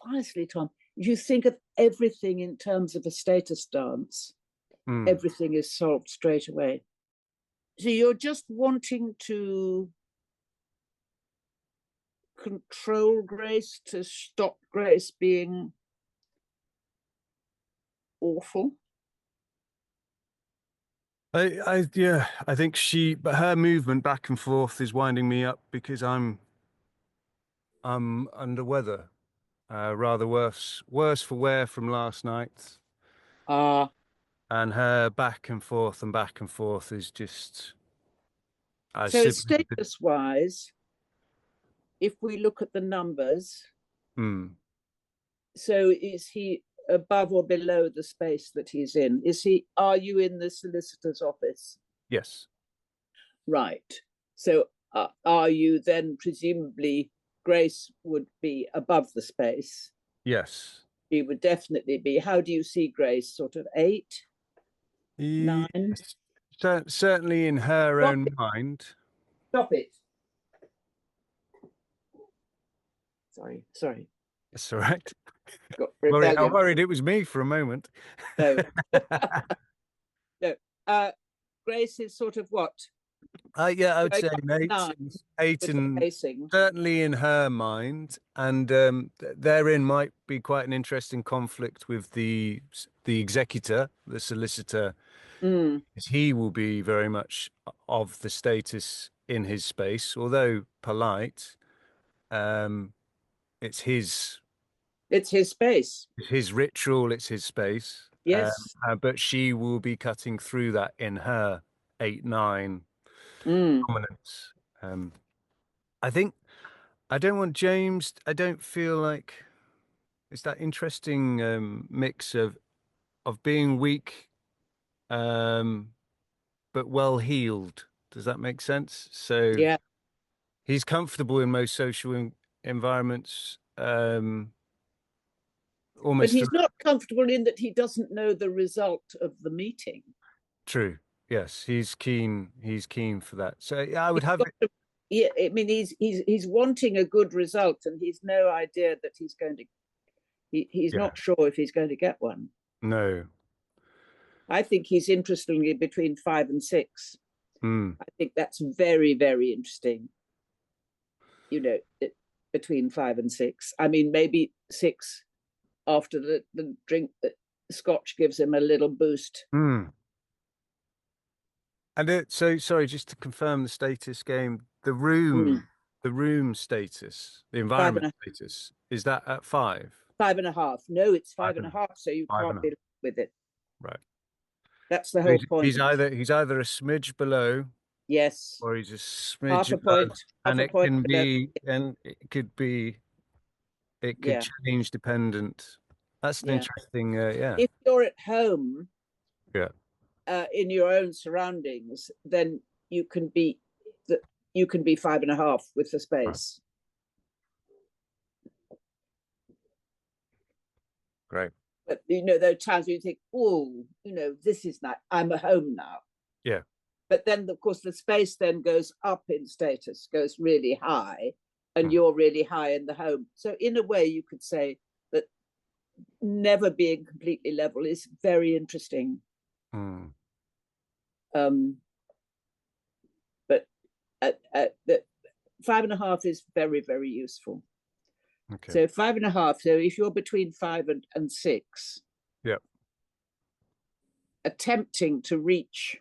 honestly, Tom, you think of everything in terms of a status dance, everything is solved straight away. So you're just wanting to control Grace, to stop Grace being awful. Yeah, I think but her movement back and forth is winding me up because I'm under weather, rather worse for wear from last night. And her back and forth is just. So status-wise, if we look at the numbers, so is he above or below the space that he's in? Are you in the solicitor's office? Yes. Right. So are you then, presumably Grace would be above the space? Yes. She would definitely be. How do you see Grace? Sort of 8, 9? Certainly in her own mind. Stop it. Sorry. That's all right. I worried it was me for a moment. No. No. Grace is sort of what? Yeah, I would say eight and certainly in her mind, and therein might be quite an interesting conflict with the executor, the solicitor. He will be very much of the status in his space, although polite. It's his space. It's his ritual. It's his space. Yes. But she will be cutting through that in her 8-9 dominance. I think I don't want James. I don't feel like it's that interesting mix of being weak, but well heeled. Does that make sense? So yeah, he's comfortable in most social environments. But he's not comfortable in that he doesn't know the result of the meeting. True. Yes, he's keen. He's keen for that. So yeah, I would have it. Yeah, I mean, he's wanting a good result, and he's no idea that he's going to. He's not sure if he's going to get one. No. I think he's interestingly between 5 and 6. I think that's very, very interesting. You know, between 5 and 6. I mean, maybe 6 after the drink that Scotch gives him a little boost. And so, sorry, just to confirm the status game, the room status, the environment status, is that at 5? 5.5. No, it's 5.5. So you can't be with it. Right. That's the whole point. He's either a smidge below. Yes. Or he's a smidge half a point. And it can be, and it could be, it could change dependent. That's an interesting, If you're at home, in your own surroundings, then you can be 5.5 with the space. Great. But there are times when you think, oh, this is nice. I'm at home now. Yeah. But then, of course, the space then goes up in status, goes really high, and you're really high in the home. So in a way, you could say that never being completely level is very interesting. But the 5.5 is very, very useful. Okay. So 5.5. So if you're between 5 and 6, attempting to reach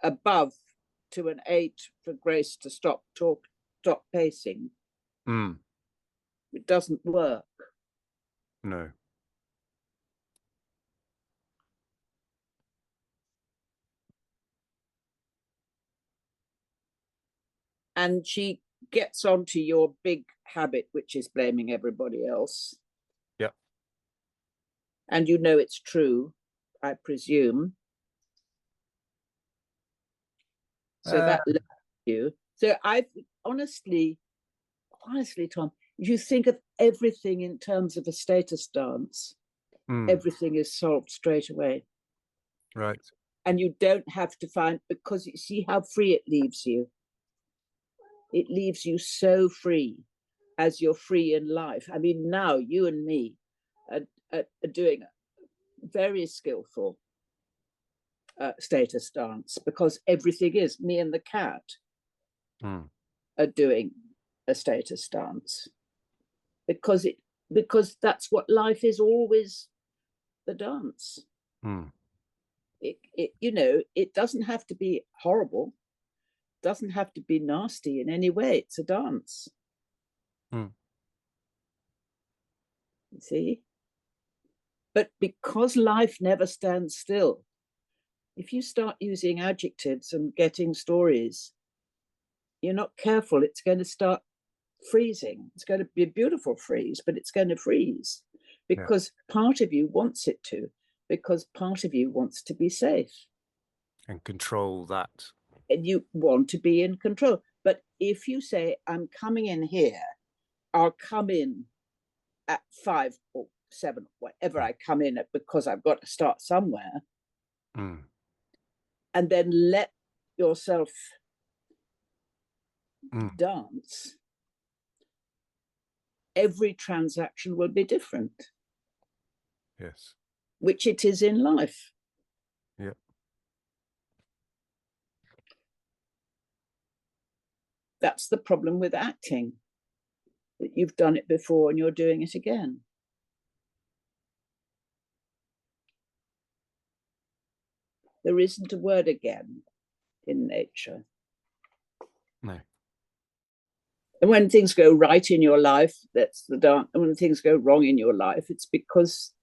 above to an 8 for Grace to stop pacing, it doesn't work. No. And she gets onto your big habit, which is blaming everybody else. Yeah. And it's true, I presume. So that left you. So I honestly, Tom, you think of everything in terms of a status dance, everything is solved straight away. Right. And you don't have to find, because you see how free it leaves you. It leaves you so free. as you're free in life. I mean, now you and me are doing very skillful status dance, because everything is. Me and the cat are doing a status dance because that's what life is, always the dance. It doesn't have to be horrible, doesn't have to be nasty in any way. It's a dance. You see? But because life never stands still, if you start using adjectives and getting stories, you're not careful, it's going to start freezing. It's going to be a beautiful freeze, but it's going to freeze because part of you wants it to, because part of you wants to be safe. And control that. And you want to be in control. But if you say, I'm coming in here, I'll come in at 5 or 7, whatever I come in at, because I've got to start somewhere, and then let yourself dance, every transaction will be different. Yes. Which it is in life. Yeah. That's the problem with acting, that you've done it before and you're doing it again. There isn't a word again in nature. No. And when things go right in your life, that's the dance. And when things go wrong in your life, it's because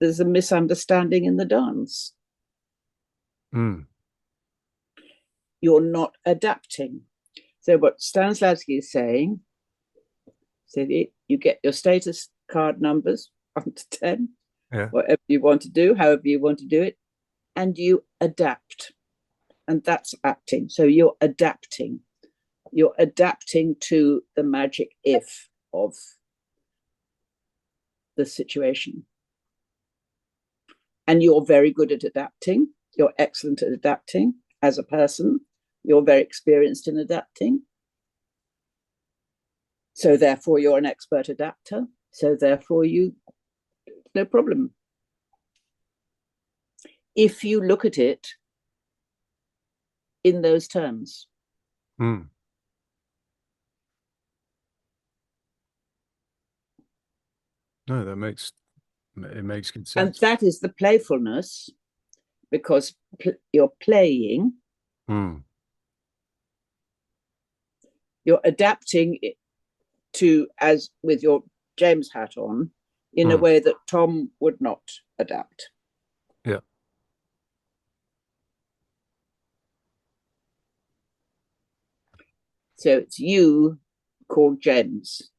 there's a misunderstanding in the dance. You're not adapting. So what Stanislavski is saying, you get your status card numbers 1 to 10, whatever you want to do, however you want to do it, and you adapt. And that's acting. So you're adapting. You're adapting to the magic if of the situation. And you're very good at adapting. You're excellent at adapting as a person. You're very experienced in adapting. So therefore, you're an expert adapter. So therefore, no problem. If you look at it in those terms. No, it makes good sense. And that is the playfulness, because you're playing. You're adapting to, as with your James hat on, in a way that Tom would not adapt. Yeah. So it's you called James.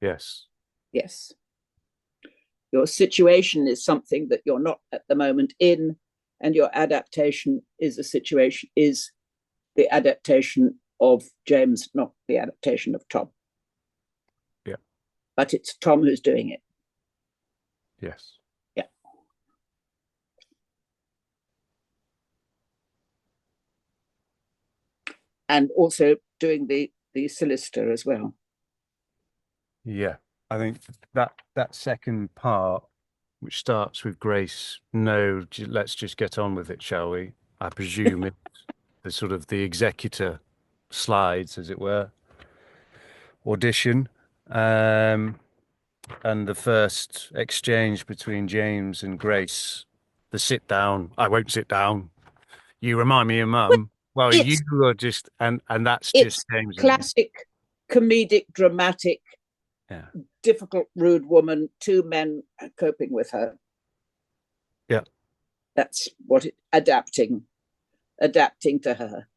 Yes. Yes. Your situation is something that you're not at the moment in, and your adaptation is the adaptation of James, not the adaptation of Tom. Yeah. But it's Tom who's doing it. Yes. Yeah. And also doing the solicitor as well. Yeah. I think that second part, which starts with Grace, no, let's just get on with it, shall we? I presume it's the sort of the executor slides, as it were, audition, and the first exchange between James and Grace, the sit down. I won't sit down. You remind me of Mum. Well, you are just, and that's just James. Classic comedic, dramatic, difficult, rude woman, 2 men coping with her. Yeah. That's what adapting to her.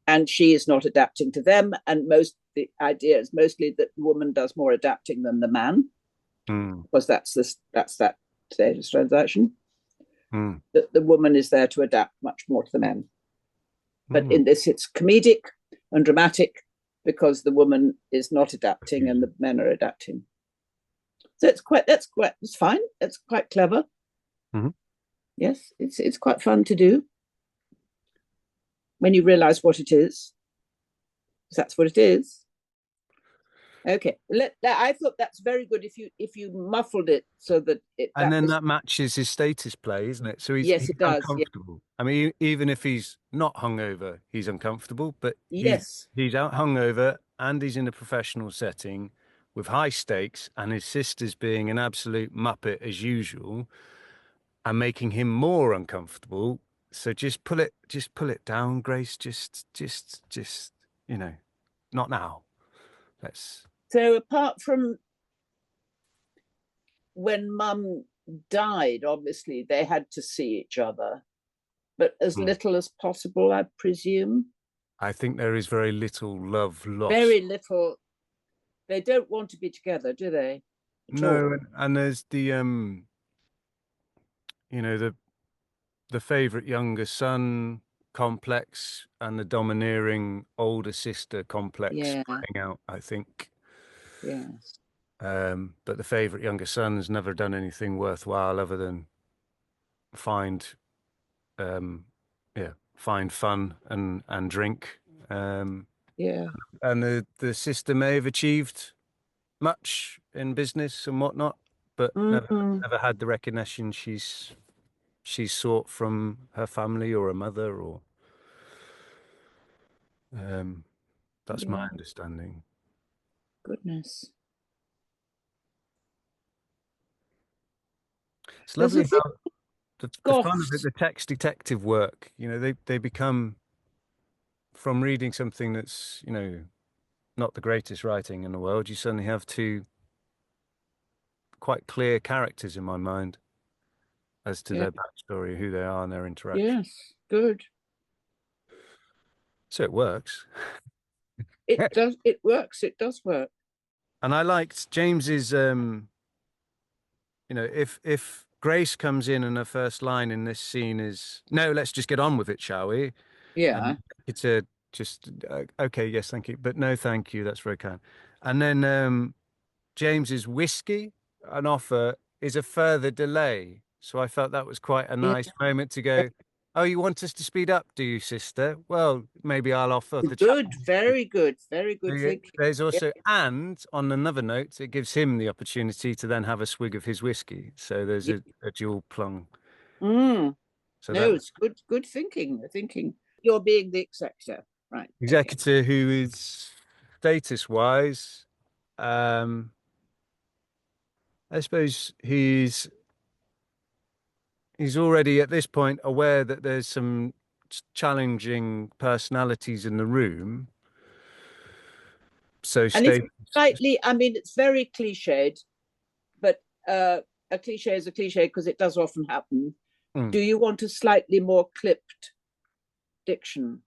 And she is not adapting to them. And the idea is mostly that the woman does more adapting than the man, because that's that status transaction. That the woman is there to adapt much more to the men. But in this, it's comedic and dramatic, because the woman is not adapting and the men are adapting. So it's fine. It's quite clever. Yes, it's quite fun to do when you realize what it is. That's what it is. Okay, I thought that's very good if you muffled it so that it. And then that matches his status play, isn't it? So yes, he's it does. uncomfortable. Yeah. I mean, even if he's not hungover, he's uncomfortable. But yes, he's out hungover and he's in a professional setting with high stakes, and his sister's being an absolute muppet as usual, and making him more uncomfortable. So just pull it down, Grace. Just, you know, not now. Let's. So apart from when Mum died, obviously they had to see each other, but as little as possible, I presume. I think there is very little love lost. Very little. They don't want to be together, do they? No, and there's the the favorite younger son complex and the domineering older sister complex playing out, I think. Yes. But the favorite younger son's never done anything worthwhile other than find fun and drink. And the sister may have achieved much in business and whatnot, but never had the recognition she's sought from her family or her mother, or that's my understanding. Goodness. It's lovely how the fun of it, the text detective work, they become, from reading something that's, not the greatest writing in the world, you suddenly have two quite clear characters in my mind as to their backstory, who they are and their interaction. Yes, good. So it works. It does. It works. It does work. And I liked James's, if Grace comes in and her first line in this scene is, "No, let's just get on with it, shall we?" Yeah. It's a just, okay, yes, thank you. But no, thank you. That's very kind. And then James's whiskey, an offer, is a further delay. So I felt that was quite a nice moment to go, "Oh, you want us to speed up, do you, sister? Well, maybe I'll offer the good, very good thinking." There's also, and on another note, it gives him the opportunity to then have a swig of his whiskey. So there's a dual plung. So no, it's good thinking. Thinking you're being the executor, right? Executor who is status-wise, I suppose he's already at this point aware that there's some challenging personalities in the room. So it's slightly, I mean, it's very cliched, but a cliche is a cliche because it does often happen. Do you want a slightly more clipped diction?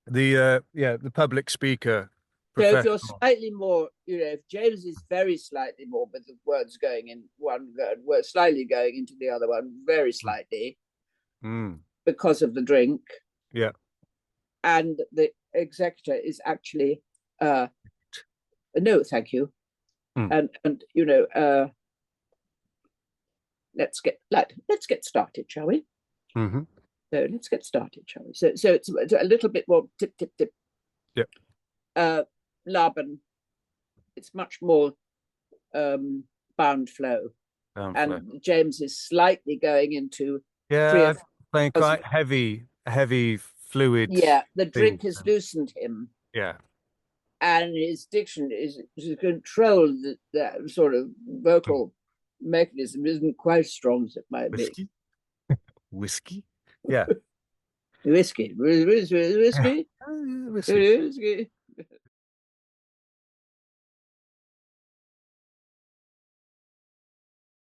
The public speaker. So if you're slightly more, if James is very slightly more, with the words going in one word, slightly going into the other one, very slightly, because of the drink. Yeah. And the executor is actually, no, thank you. And let's get started, shall we? So let's get started, shall we? So it's a little bit more tip. Yeah. Laban, it's much more bound flow. And James is slightly going into playing quite heavy fluid. Yeah, the drink has loosened him. Yeah. And his diction is to control that sort of vocal mechanism isn't quite as strong as it might be. Whiskey? Yeah. Whiskey.